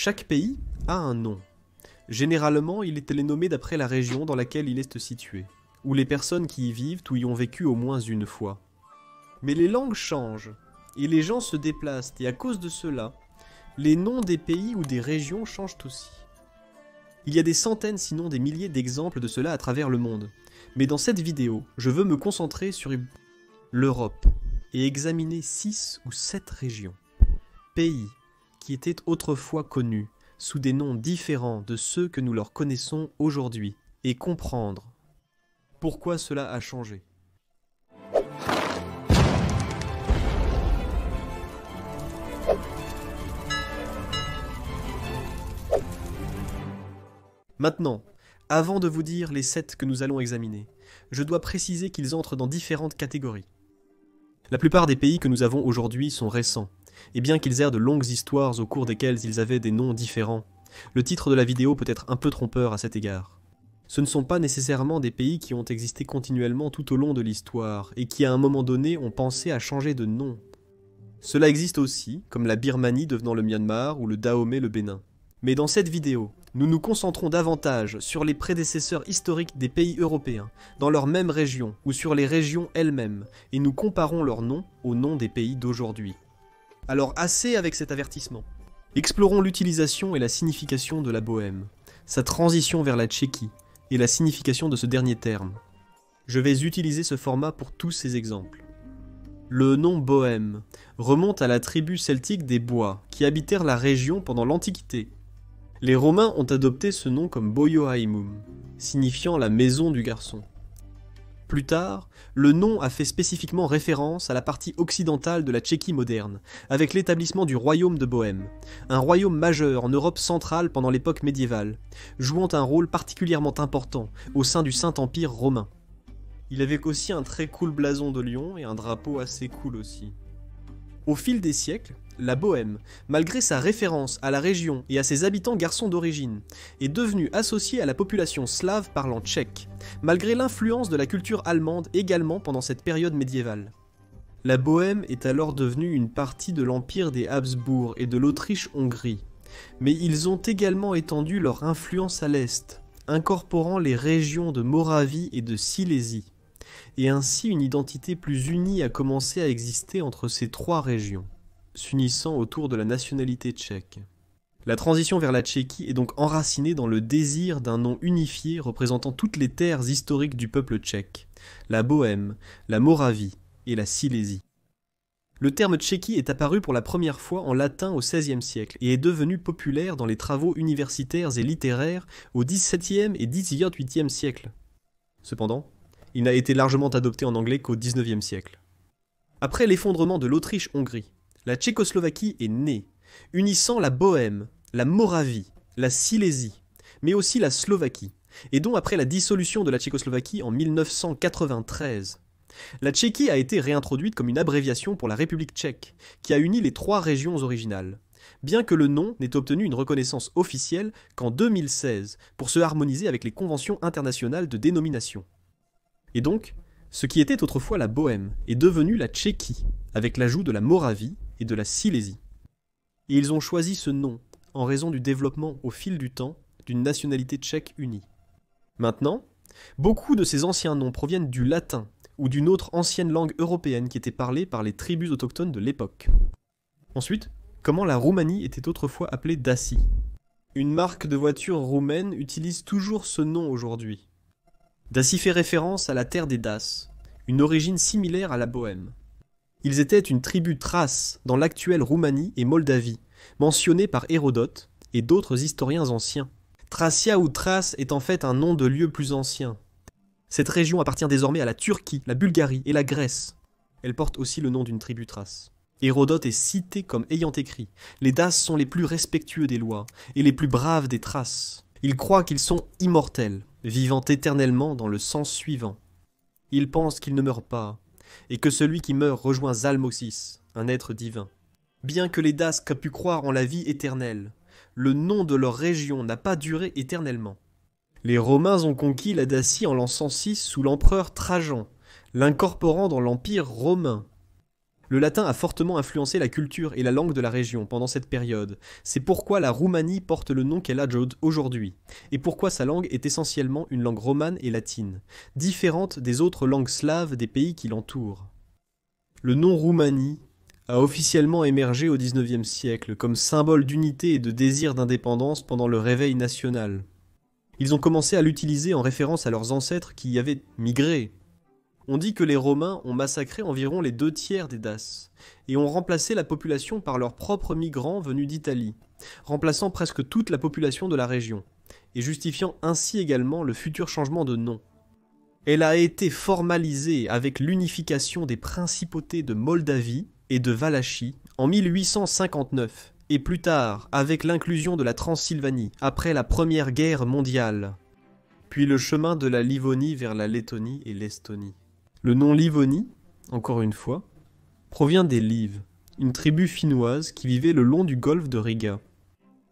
Chaque pays a un nom. Généralement, il est nommé d'après la région dans laquelle il est situé, ou les personnes qui y vivent ou y ont vécu au moins une fois. Mais les langues changent, et les gens se déplacent, et à cause de cela, les noms des pays ou des régions changent aussi. Il y a des centaines sinon des milliers d'exemples de cela à travers le monde, mais dans cette vidéo, je veux me concentrer sur l'Europe, et examiner 6 ou 7 régions, pays qui étaient autrefois connus, sous des noms différents de ceux que nous leur connaissons aujourd'hui, et comprendre pourquoi cela a changé. Maintenant, avant de vous dire les 7 que nous allons examiner, je dois préciser qu'ils entrent dans différentes catégories. La plupart des pays que nous avons aujourd'hui sont récents, et bien qu'ils aient de longues histoires au cours desquelles ils avaient des noms différents, le titre de la vidéo peut être un peu trompeur à cet égard. Ce ne sont pas nécessairement des pays qui ont existé continuellement tout au long de l'histoire, et qui à un moment donné ont pensé à changer de nom. Cela existe aussi, comme la Birmanie devenant le Myanmar ou le Dahomey le Bénin. Mais dans cette vidéo, nous nous concentrons davantage sur les prédécesseurs historiques des pays européens, dans leur même région ou sur les régions elles-mêmes, et nous comparons leurs noms aux noms des pays d'aujourd'hui. Alors assez avec cet avertissement. Explorons l'utilisation et la signification de la Bohème, sa transition vers la Tchéquie, et la signification de ce dernier terme. Je vais utiliser ce format pour tous ces exemples. Le nom Bohème remonte à la tribu celtique des Bois, qui habitèrent la région pendant l'Antiquité. Les Romains ont adopté ce nom comme Boiohaimum, signifiant la maison du garçon. Plus tard, le nom a fait spécifiquement référence à la partie occidentale de la Tchéquie moderne, avec l'établissement du royaume de Bohême, un royaume majeur en Europe centrale pendant l'époque médiévale, jouant un rôle particulièrement important au sein du Saint-Empire romain. Il avait aussi un très cool blason de lion et un drapeau assez cool aussi. Au fil des siècles, la Bohème, malgré sa référence à la région et à ses habitants garçons d'origine, est devenue associée à la population slave parlant tchèque, malgré l'influence de la culture allemande également pendant cette période médiévale. La Bohème est alors devenue une partie de l'empire des Habsbourg et de l'Autriche-Hongrie, mais ils ont également étendu leur influence à l'est, incorporant les régions de Moravie et de Silésie, et ainsi une identité plus unie a commencé à exister entre ces trois régions, s'unissant autour de la nationalité tchèque. La transition vers la Tchéquie est donc enracinée dans le désir d'un nom unifié représentant toutes les terres historiques du peuple tchèque, la Bohème, la Moravie et la Silésie. Le terme Tchéquie est apparu pour la première fois en latin au XVIe siècle et est devenu populaire dans les travaux universitaires et littéraires au XVIIe et XVIIIe siècle. Cependant, il n'a été largement adopté en anglais qu'au XIXe siècle. Après l'effondrement de l'Autriche-Hongrie, la Tchécoslovaquie est née, unissant la Bohème, la Moravie, la Silésie, mais aussi la Slovaquie, et dont après la dissolution de la Tchécoslovaquie en 1993. La Tchéquie a été réintroduite comme une abréviation pour la République tchèque, qui a uni les trois régions originales, bien que le nom n'ait obtenu une reconnaissance officielle qu'en 2016, pour se harmoniser avec les conventions internationales de dénomination. Et donc, ce qui était autrefois la Bohème est devenu la Tchéquie, avec l'ajout de la Moravie et de la Silésie. Et ils ont choisi ce nom en raison du développement au fil du temps d'une nationalité tchèque unie. Maintenant, beaucoup de ces anciens noms proviennent du latin ou d'une autre ancienne langue européenne qui était parlée par les tribus autochtones de l'époque. Ensuite, comment la Roumanie était autrefois appelée Dacie. Une marque de voiture roumaine utilise toujours ce nom aujourd'hui. Dacie fait référence à la terre des Daces, une origine similaire à la Bohème. Ils étaient une tribu thrace dans l'actuelle Roumanie et Moldavie, mentionnée par Hérodote et d'autres historiens anciens. Thracia ou Thrace est en fait un nom de lieu plus ancien. Cette région appartient désormais à la Turquie, la Bulgarie et la Grèce. Elle porte aussi le nom d'une tribu thrace. Hérodote est cité comme ayant écrit « Les Daces sont les plus respectueux des lois et les plus braves des Thraces. Ils croient qu'ils sont immortels, vivant éternellement dans le sens suivant. Ils pensent qu'ils ne meurent pas, et que celui qui meurt rejoint Zalmoxis, un être divin. Bien que les Daces aient pu croire en la vie éternelle, le nom de leur région n'a pas duré éternellement. Les Romains ont conquis la Dacie en l'an 106 sous l'empereur Trajan, l'incorporant dans l'Empire romain. Le latin a fortement influencé la culture et la langue de la région pendant cette période. C'est pourquoi la Roumanie porte le nom qu'elle a aujourd'hui, et pourquoi sa langue est essentiellement une langue romane et latine, différente des autres langues slaves des pays qui l'entourent. Le nom Roumanie a officiellement émergé au XIXe siècle comme symbole d'unité et de désir d'indépendance pendant le réveil national. Ils ont commencé à l'utiliser en référence à leurs ancêtres qui y avaient migré. On dit que les Romains ont massacré environ les 2/3 des Daces, et ont remplacé la population par leurs propres migrants venus d'Italie, remplaçant presque toute la population de la région, et justifiant ainsi également le futur changement de nom. Elle a été formalisée avec l'unification des principautés de Moldavie et de Valachie en 1859, et plus tard avec l'inclusion de la Transylvanie après la Première Guerre mondiale, puis le chemin de la Livonie vers la Lettonie et l'Estonie. Le nom Livonie, encore une fois, provient des Lives, une tribu finnoise qui vivait le long du golfe de Riga.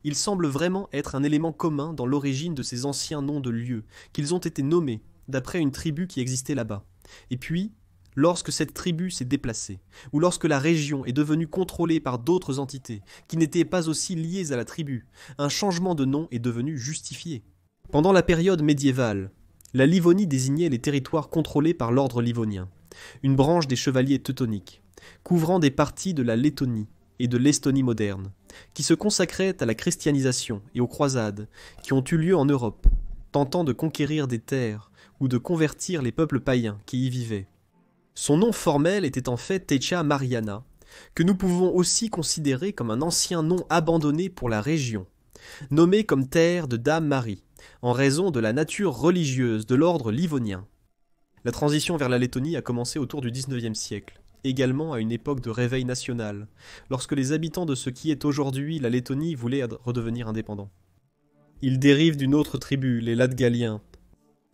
Il semble vraiment être un élément commun dans l'origine de ces anciens noms de lieux, qu'ils ont été nommés d'après une tribu qui existait là-bas. Et puis, lorsque cette tribu s'est déplacée, ou lorsque la région est devenue contrôlée par d'autres entités qui n'étaient pas aussi liées à la tribu, un changement de nom est devenu justifié. Pendant la période médiévale, la Livonie désignait les territoires contrôlés par l'ordre livonien, une branche des chevaliers teutoniques, couvrant des parties de la Lettonie et de l'Estonie moderne, qui se consacraient à la christianisation et aux croisades qui ont eu lieu en Europe, tentant de conquérir des terres ou de convertir les peuples païens qui y vivaient. Son nom formel était en fait Techa Mariana, que nous pouvons aussi considérer comme un ancien nom abandonné pour la région, nommé comme terre de Dame Marie, en raison de la nature religieuse de l'ordre livonien. La transition vers la Lettonie a commencé autour du XIXe siècle, également à une époque de réveil national, lorsque les habitants de ce qui est aujourd'hui la Lettonie voulaient redevenir indépendants. Ils dérivent d'une autre tribu, les Latgaliens.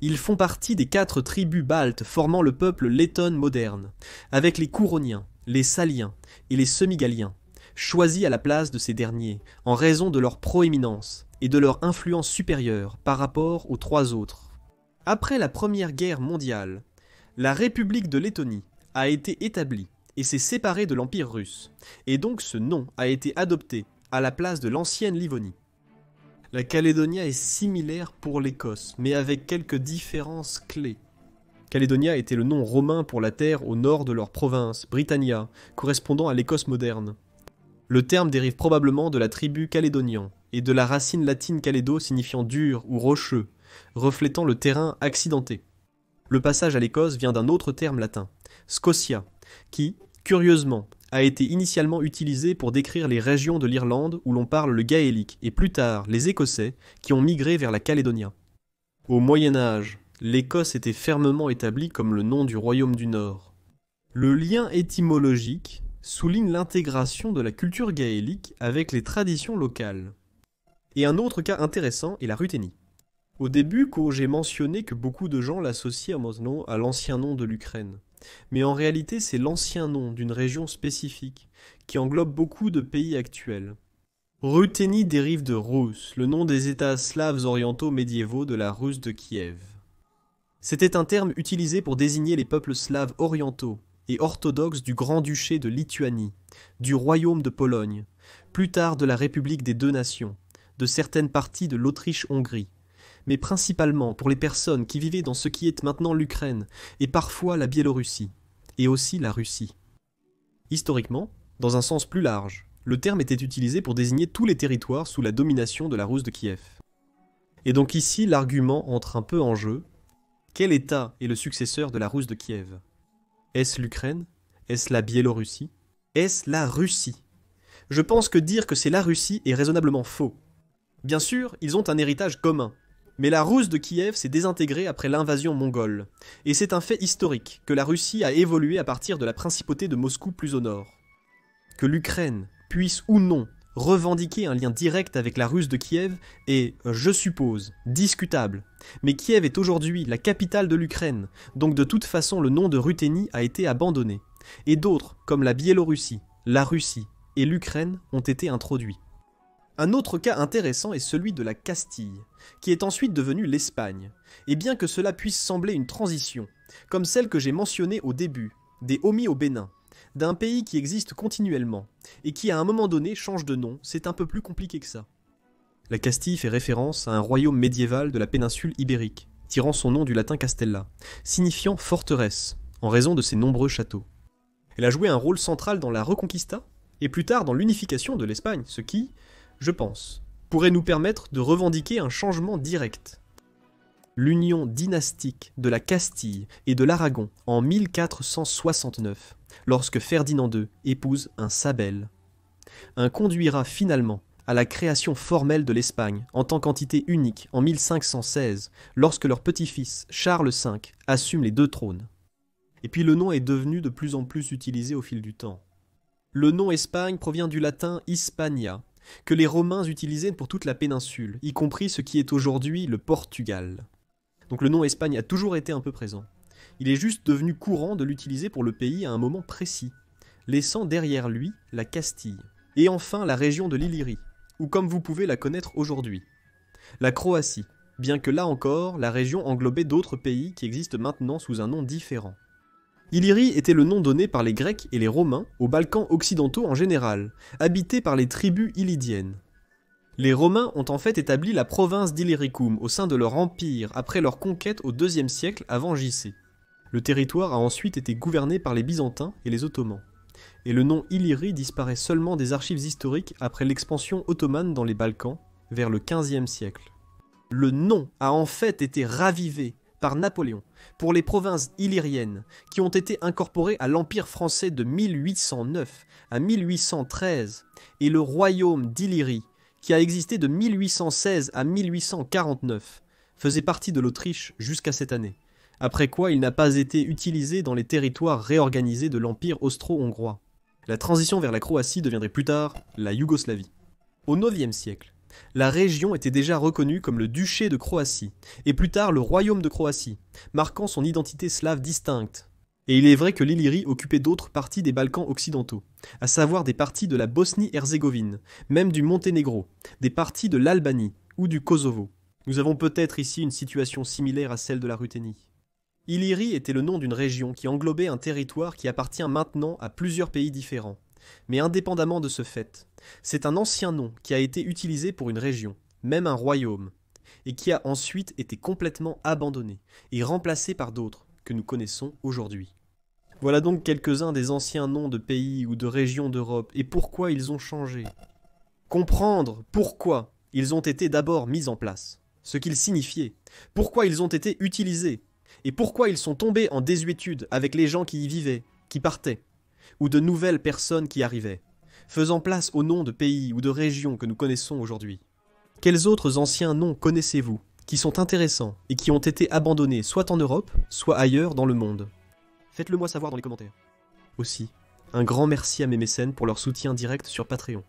Ils font partie des 4 tribus baltes formant le peuple letton moderne, avec les Couroniens, les Saliens et les Semigaliens, choisis à la place de ces derniers, en raison de leur proéminence et de leur influence supérieure par rapport aux 3 autres. Après la Première Guerre mondiale, la République de Lettonie a été établie et s'est séparée de l'Empire russe, et donc ce nom a été adopté à la place de l'ancienne Livonie. La Calédonia est similaire pour l'Écosse, mais avec quelques différences clés. Calédonia était le nom romain pour la terre au nord de leur province, Britannia, correspondant à l'Écosse moderne. Le terme dérive probablement de la tribu Calédonian, et de la racine latine calédo signifiant dur ou rocheux, reflétant le terrain accidenté. Le passage à l'Écosse vient d'un autre terme latin, Scotia, qui, curieusement, a été initialement utilisé pour décrire les régions de l'Irlande où l'on parle le gaélique, et plus tard les Écossais qui ont migré vers la Calédonia. Au Moyen-Âge, l'Écosse était fermement établie comme le nom du royaume du Nord. Le lien étymologique souligne l'intégration de la culture gaélique avec les traditions locales. Et un autre cas intéressant est la Ruthénie. Au début, j'ai mentionné que beaucoup de gens l'associaient à l'ancien nom de l'Ukraine. Mais en réalité, c'est l'ancien nom d'une région spécifique, qui englobe beaucoup de pays actuels. Ruthénie dérive de Rus, le nom des États slaves orientaux médiévaux de la Rus de Kiev. C'était un terme utilisé pour désigner les peuples slaves orientaux et orthodoxes du Grand-Duché de Lituanie, du Royaume de Pologne, plus tard de la République des Deux Nations, de certaines parties de l'Autriche-Hongrie, mais principalement pour les personnes qui vivaient dans ce qui est maintenant l'Ukraine et parfois la Biélorussie, et aussi la Russie. Historiquement, dans un sens plus large, le terme était utilisé pour désigner tous les territoires sous la domination de la Rus de Kiev. Et donc ici, l'argument entre un peu en jeu. Quel État est le successeur de la Rus de Kiev? Est-ce l'Ukraine? Est-ce la Biélorussie? Est-ce la Russie? Je pense que dire que c'est la Russie est raisonnablement faux. Bien sûr, ils ont un héritage commun. Mais la Rus de Kiev s'est désintégrée après l'invasion mongole, et c'est un fait historique que la Russie a évolué à partir de la principauté de Moscou plus au nord. Que l'Ukraine puisse ou non revendiquer un lien direct avec la Rus de Kiev est, je suppose, discutable, mais Kiev est aujourd'hui la capitale de l'Ukraine, donc de toute façon le nom de Ruthénie a été abandonné, et d'autres, comme la Biélorussie, la Russie et l'Ukraine, ont été introduits. Un autre cas intéressant est celui de la Castille, qui est ensuite devenue l'Espagne, et bien que cela puisse sembler une transition, comme celle que j'ai mentionnée au début, des Omis au Bénin, d'un pays qui existe continuellement, et qui à un moment donné change de nom, c'est un peu plus compliqué que ça. La Castille fait référence à un royaume médiéval de la péninsule ibérique, tirant son nom du latin castella, signifiant forteresse, en raison de ses nombreux châteaux. Elle a joué un rôle central dans la Reconquista, et plus tard dans l'unification de l'Espagne, ce qui, je pense, pourrait nous permettre de revendiquer un changement direct. L'union dynastique de la Castille et de l'Aragon en 1469, lorsque Ferdinand II épouse un Sabel, conduira finalement à la création formelle de l'Espagne en tant qu'entité unique en 1516, lorsque leur petit-fils Charles V assume les deux trônes. Et puis le nom est devenu de plus en plus utilisé au fil du temps. Le nom Espagne provient du latin Hispania, que les Romains utilisaient pour toute la péninsule, y compris ce qui est aujourd'hui le Portugal. Donc le nom Espagne a toujours été un peu présent. Il est juste devenu courant de l'utiliser pour le pays à un moment précis, laissant derrière lui la Castille. Et enfin la région de l'Illyrie, ou comme vous pouvez la connaître aujourd'hui, la Croatie, bien que là encore, la région englobait d'autres pays qui existent maintenant sous un nom différent. Illyrie était le nom donné par les Grecs et les Romains aux Balkans occidentaux en général, habités par les tribus illydiennes. Les Romains ont en fait établi la province d'Illyricum au sein de leur empire après leur conquête au IIe siècle avant JC. Le territoire a ensuite été gouverné par les Byzantins et les Ottomans. Et le nom Illyrie disparaît seulement des archives historiques après l'expansion ottomane dans les Balkans, vers le XVe siècle. Le nom a en fait été ravivé par Napoléon pour les provinces illyriennes qui ont été incorporées à l'Empire français de 1809 à 1813 et le royaume d'Illyrie qui a existé de 1816 à 1849 faisait partie de l'Autriche jusqu'à cette année, après quoi il n'a pas été utilisé dans les territoires réorganisés de l'Empire austro-hongrois. La transition vers la Croatie deviendrait plus tard la Yougoslavie. Au IXe siècle, la région était déjà reconnue comme le duché de Croatie, et plus tard le royaume de Croatie, marquant son identité slave distincte. Et il est vrai que l'Illyrie occupait d'autres parties des Balkans occidentaux, à savoir des parties de la Bosnie-Herzégovine, même du Monténégro, des parties de l'Albanie ou du Kosovo. Nous avons peut-être ici une situation similaire à celle de la Ruthénie. Illyrie était le nom d'une région qui englobait un territoire qui appartient maintenant à plusieurs pays différents. Mais indépendamment de ce fait, c'est un ancien nom qui a été utilisé pour une région, même un royaume, et qui a ensuite été complètement abandonné et remplacé par d'autres que nous connaissons aujourd'hui. Voilà donc quelques-uns des anciens noms de pays ou de régions d'Europe et pourquoi ils ont changé. Comprendre pourquoi ils ont été d'abord mis en place, ce qu'ils signifiaient, pourquoi ils ont été utilisés, et pourquoi ils sont tombés en désuétude avec les gens qui y vivaient, qui partaient, ou de nouvelles personnes qui arrivaient, faisant place aux noms de pays ou de régions que nous connaissons aujourd'hui. Quels autres anciens noms connaissez-vous, qui sont intéressants et qui ont été abandonnés soit en Europe, soit ailleurs dans le monde? Faites-le moi savoir dans les commentaires. Aussi, un grand merci à mes mécènes pour leur soutien direct sur Patreon.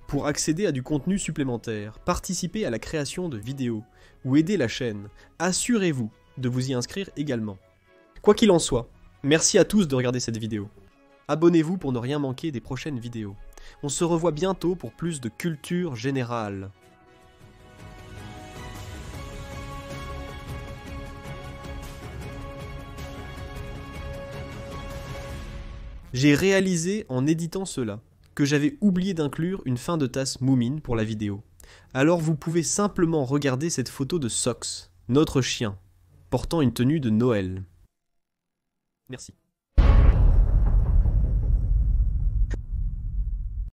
Pour accéder à du contenu supplémentaire, participer à la création de vidéos ou aider la chaîne, assurez-vous de vous y inscrire également. Quoi qu'il en soit, merci à tous de regarder cette vidéo. Abonnez-vous pour ne rien manquer des prochaines vidéos. On se revoit bientôt pour plus de culture générale. J'ai réalisé en éditant cela que j'avais oublié d'inclure une fin de tasse Moumine pour la vidéo. Alors vous pouvez simplement regarder cette photo de Sox, notre chien, portant une tenue de Noël. Merci.